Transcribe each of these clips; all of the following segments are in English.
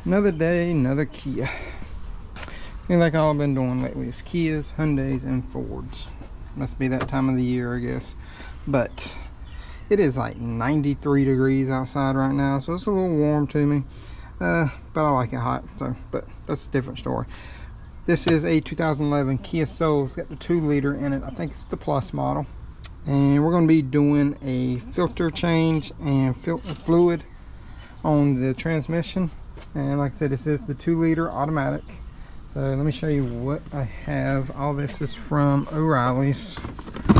Another day, another Kia. Seems like all I've been doing lately is Kias, Hyundais, and Fords. Must be that time of the year, I guess. But it is like 93 degrees outside right now, so it's a little warm to me. But I like it hot, so, but that's a different story. This is a 2011 Kia Soul. It's got the 2-liter in it. I think it's the Plus model. And we're going to be doing a filter change and fluid on the transmission. And like I said, this is the 2-liter automatic. So let me show you what I have. All this is from O'Reilly's.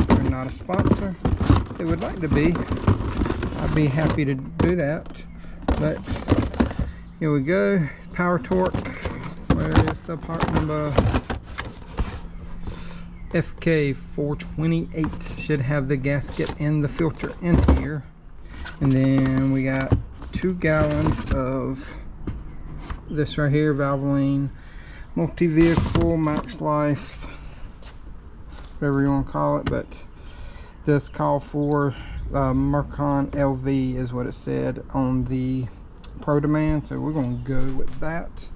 They're not a sponsor. They would like to be. I'd be happy to do that. But here we go. Power torque. Where is the part number? FK428. Should have the gasket and the filter in here. And then we got 2 gallons of this right here, Valvoline multi-vehicle max life, whatever you want to call it, but this call for Mercon LV is what it said on the Pro Demand, so we're going to go with that.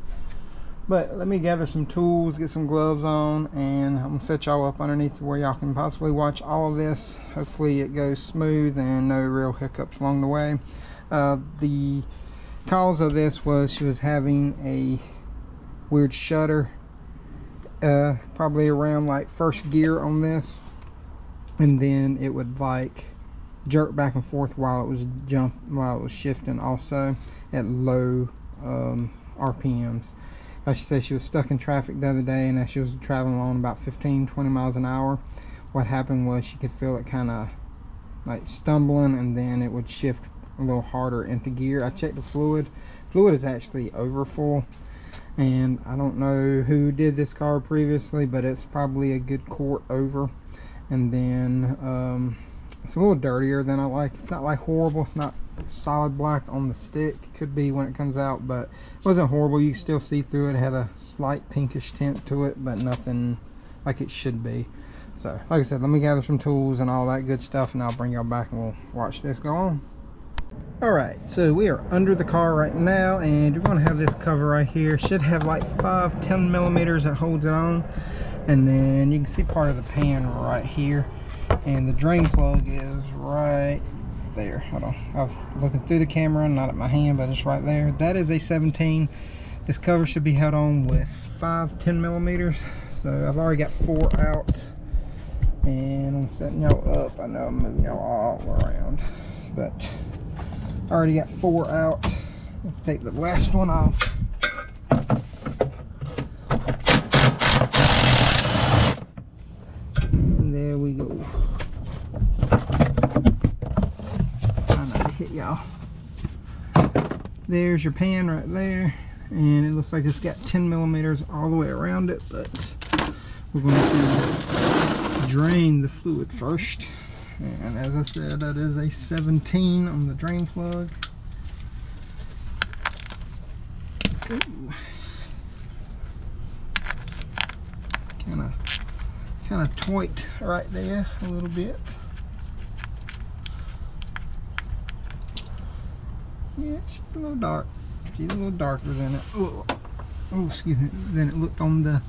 But let me gather some tools, get some gloves on, and I'm going to set y'all up underneath where y'all can possibly watch all of this. Hopefully it goes smooth and no real hiccups along the way. The cause of this was she was having a weird shudder, probably around like first gear on this, and then it would like jerk back and forth while it was shifting, also at low RPMs. Like she said, she was stuck in traffic the other day, and as she was traveling along about 15-20 miles an hour, what happened was she could feel it kind of like stumbling, and then it would shift a little harder into gear. I checked the fluid is actually over full, and I don't know who did this car previously, but it's probably a good quart over. And then it's a little dirtier than I like. It's not like horrible, it's not solid black on the stick. It could be when it comes out, but it wasn't horrible. You can still see through it. It had a slight pinkish tint to it, but nothing like it should be. So like I said, let me gather some tools and all that good stuff, and I'll bring y'all back and we'll watch this go on. Alright, so we are under the car right now, and you're going to have this cover right here. Should have like 5-10 millimeters that holds it on, and then you can see part of the pan right here, and the drain plug is right there. Hold on, I was looking through the camera, not at my hand, but it's right there. That is a 17. This cover should be held on with 5-10 millimeters. So I've already got 4 out, and I'm setting y'all up. I know I'm moving y'all all around, but I already got 4 out. Let's take the last one off. And there we go. Trying not to hit y'all. There's your pan right there. And it looks like it's got 10 millimeters all the way around it, but we're going to drain the fluid first. And as I said, that is a 17 on the drain plug. Ooh. Kind of toit right there a little bit. Yeah, she's a little dark. She's a little darker than it. Oh, excuse me. Than it looked on the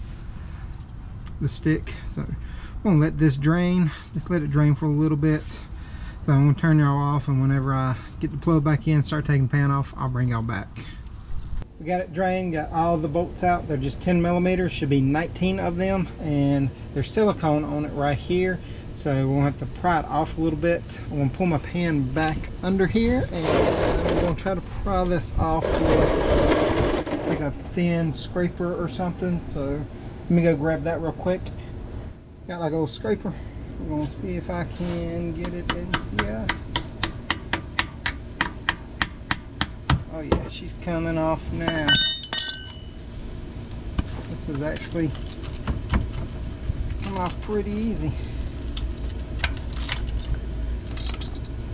stick. So I'm gonna let this drain, just let it drain for a little bit. So I'm gonna turn y'all off, and whenever I get the plug back in, start taking the pan off, I'll bring y'all back. We got it drained, got all the bolts out. They're just 10 millimeters, should be 19 of them, and there's silicone on it right here, so we'll have to pry it off a little bit. I'm gonna pull my pan back under here, and I'm gonna try to pry this off with like a thin scraper or something. So let me go grab that real quick. Got like a little scraper. I'm gonna see if I can get it in here. Oh yeah, she's coming off now. This is actually come off pretty easy.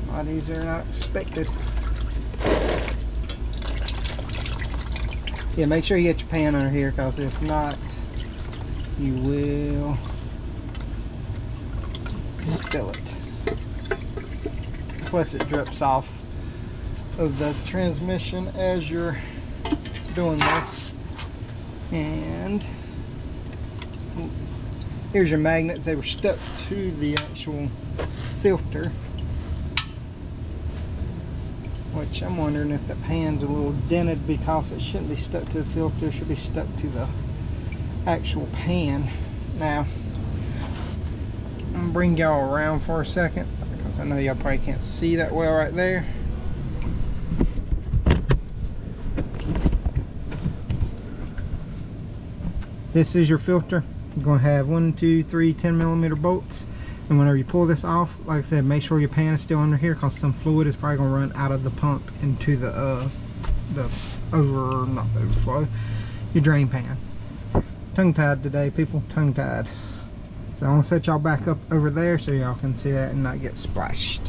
A lot easier than I expected. Yeah, make sure you get your pan under here, because if not, you will spill it. Plus it drips off of the transmission as you're doing this. And here's your magnets. They were stuck to the actual filter, which I'm wondering if the pan's a little dented because it shouldn't be stuck to the filter. It should be stuck to the actual pan. Now, I'm gonna bring y'all around for a second because I know y'all probably can't see that well right there. This is your filter. You're going to have 1, 2, 3 10mm bolts, and whenever you pull this off, like I said, make sure your pan is still under here because some fluid is probably going to run out of the pump into the your drain pan. Tongue-tied today, people, tongue-tied. So I'm going to set y'all back up over there so y'all can see that and not get splashed.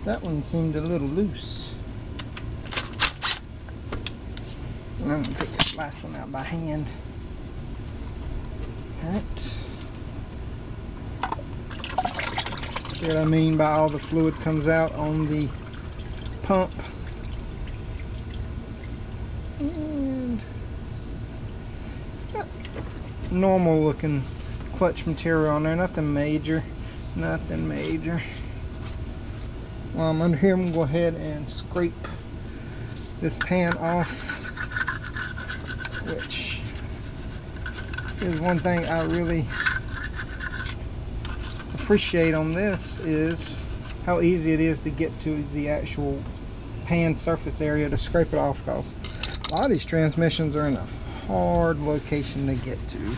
That one seemed a little loose. And I'm going to take this last one out by hand. Alright. See what I mean by all the fluid comes out on the pump. And it's got normal looking clutch material on there, nothing major. Nothing major. While I'm under here, I'm going to go ahead and scrape this pan off. Which is one thing I really appreciate on this, is how easy it is to get to the actual pan surface area to scrape it off, because a lot of these transmissions are in a hard location to get to.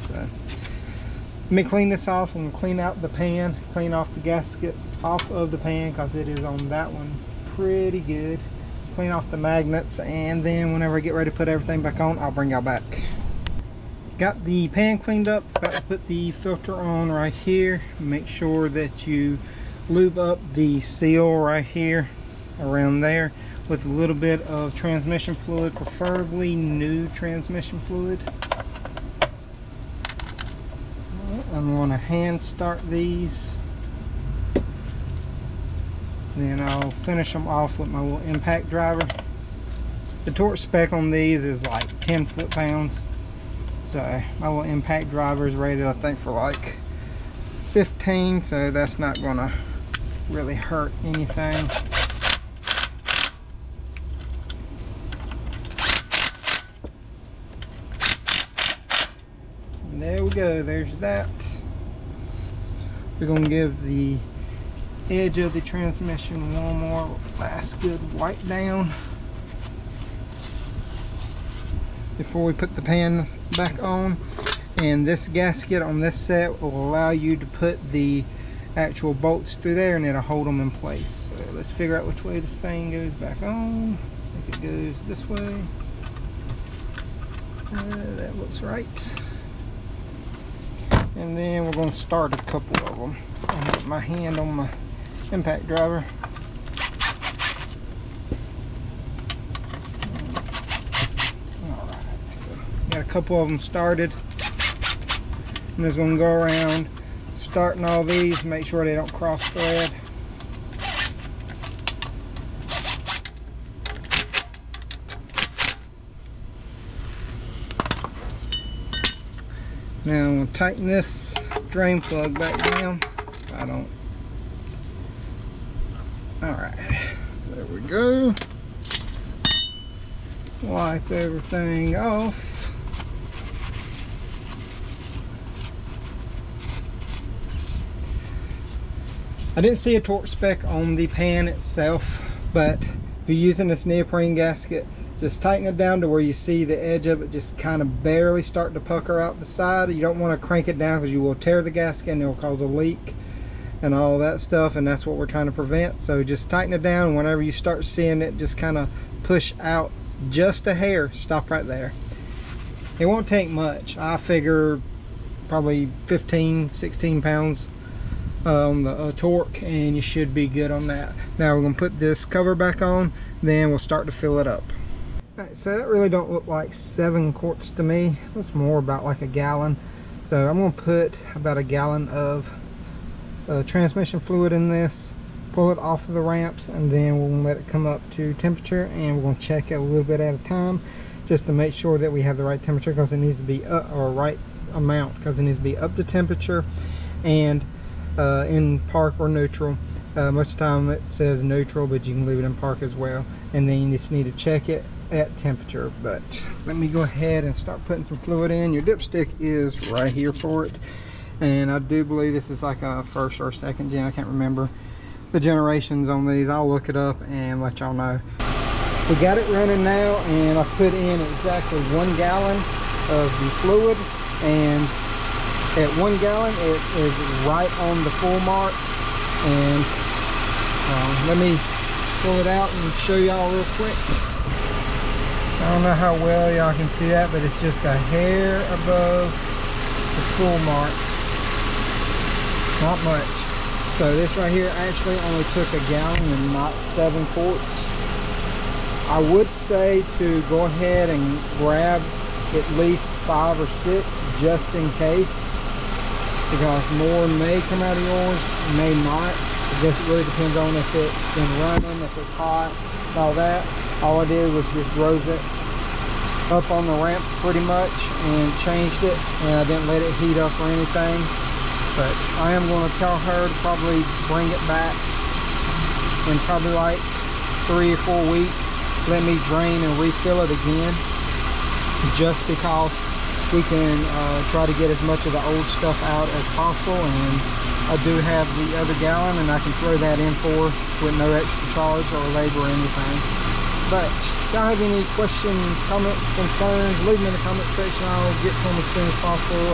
So let me clean this off. I'm going to clean out the pan, clean off the gasket off of the pan because it is on that one pretty good. Clean off the magnets, and then whenever I get ready to put everything back on, I'll bring y'all back. Got the pan cleaned up, about to put the filter on right here. Make sure that you lube up the seal right here around there with a little bit of transmission fluid, preferably new transmission fluid. I'm going to hand start these. Then I'll finish them off with my little impact driver. The torque spec on these is like 10 foot-pounds. So my little impact driver is rated, I think, for like 15. So that's not gonna really hurt anything. And there we go, there's that. We're gonna give the edge of the transmission one more last good wipe down before we put the pan back on. And this gasket on this set will allow you to put the actual bolts through there, and it'll hold them in place. So let's figure out which way this thing goes back on. I think it goes this way. That looks right. And then we're going to start a couple of them. I'll put my hand on my impact driver. Alright, so got a couple of them started. I'm just going to go around starting all these, make sure they don't cross thread. Now I'm going to tighten this drain plug back down. I don't. Alright, there we go. Wipe everything off. I didn't see a torque spec on the pan itself, but if you're using this neoprene gasket, just tighten it down to where you see the edge of it just kind of barely start to pucker out the side. You don't want to crank it down because you will tear the gasket and it will cause a leak and all that stuff, and that's what we're trying to prevent. So just tighten it down, and whenever you start seeing it just kind of push out just a hair, stop right there. It won't take much. I figure probably 15, 16 pounds on the torque, and you should be good on that. Now we're going to put this cover back on, then we'll start to fill it up. Alright, so that really don't look like 7 quarts to me. It's more about like a gallon. So I'm going to put about a gallon of transmission fluid in this. pull it off of the ramps, and then we'll let it come up to temperature, and we're going to check it a little bit at a time just to make sure that we have the right temperature, because it needs to be up, or right amount, because it needs to be up to temperature and in park or neutral. Most of the time it says neutral, but you can leave it in park as well. And then you just need to check it at temperature. But let me go ahead and start putting some fluid in. Your dipstick is right here for it, and I do believe this is like a first or second gen. I can't remember the generations on these. I'll look it up and let y'all know. We got it running now, and I put in exactly 1 gallon of the fluid, and at 1 gallon it is right on the full mark. And let me pull it out and show y'all real quick. I don't know how well y'all can see that, but it's just a hair above the full mark. Not much. So this right here actually only took 1 gallon and not 7 quarts. I would say to go ahead and grab at least 5 or 6 just in case, because more may come out of yours, may not. I guess it really depends on if it's been running, if it's hot, all that. All I did was just rose it up on the ramps pretty much and changed it, and I didn't let it heat up or anything. But I am going to tell her to probably bring it back in probably like 3 or 4 weeks. Let me drain and refill it again, just because we can try to get as much of the old stuff out as possible. And I do have the other gallon, and I can throw that in for with no extra charge or labor or anything. But if y'all have any questions, comments, concerns, leave them in the comment section. I'll get to them as soon as possible.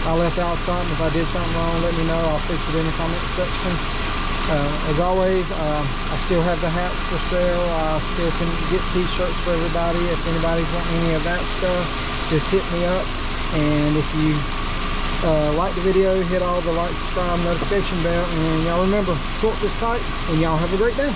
I left out something. If I did something wrong, let me know. I'll fix it in the comment section. As always, I still have the hats for sale. I still can get t-shirts for everybody. If anybody's wanting any of that stuff, just hit me up. And if you like the video, hit all the like, subscribe, notification bell, and y'all remember, short this tight, and y'all have a great day.